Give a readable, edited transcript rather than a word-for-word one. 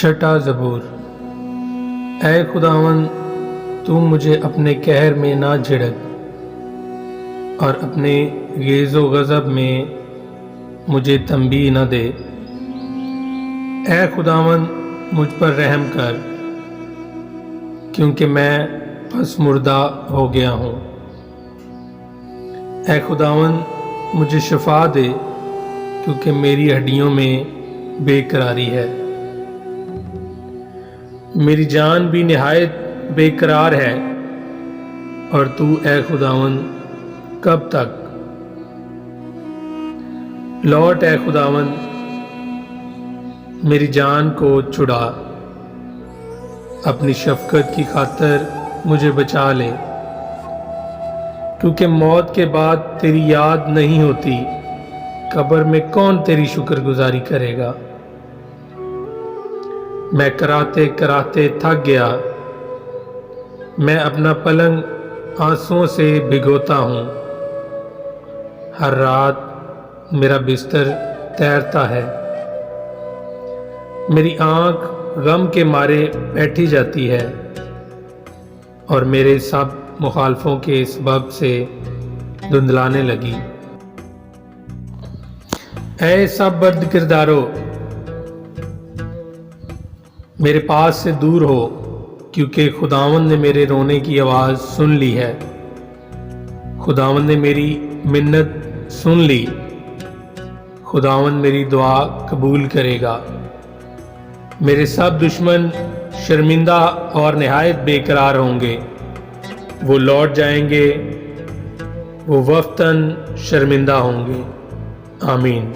छठा ज़बूर। ऐ खुदावन, तू मुझे अपने कहर में ना झिड़क और अपने गेज़ो गज़ब में मुझे तंबीह न दे। ऐ खुदावन, मुझ पर रहम कर, क्योंकि मैं पस मुर्दा हो गया हूँ। ऐ खुदावन, मुझे शफा दे, क्योंकि मेरी हड्डियों में बेकरारी है। मेरी जान भी निहायत बेकरार है, और तू ऐ खुदावन कब तक? लौट ऐ खुदावन, मेरी जान को छुड़ा, अपनी शफकत की खातिर मुझे बचा ले, क्योंकि मौत के बाद तेरी याद नहीं होती। कब्र में कौन तेरी शुक्रगुजारी करेगा? मैं कराते कराते थक गया, मैं अपना पलंग आंसुओं से भिगोता हूँ। हर रात मेरा बिस्तर तैरता है, मेरी आँख गम के मारे बैठी जाती है, और मेरे सब मुखालफों के सबब से धुंधलाने लगी। ऐ सब बद किरदारो, मेरे पास से दूर हो, क्योंकि खुदावंद ने मेरे रोने की आवाज़ सुन ली है। खुदावंद ने मेरी मिन्नत सुन ली। खुदावंद मेरी दुआ कबूल करेगा। मेरे सब दुश्मन शर्मिंदा और निहायत बेकरार होंगे। वो लौट जाएंगे, वो वफ्तन शर्मिंदा होंगे। आमीन।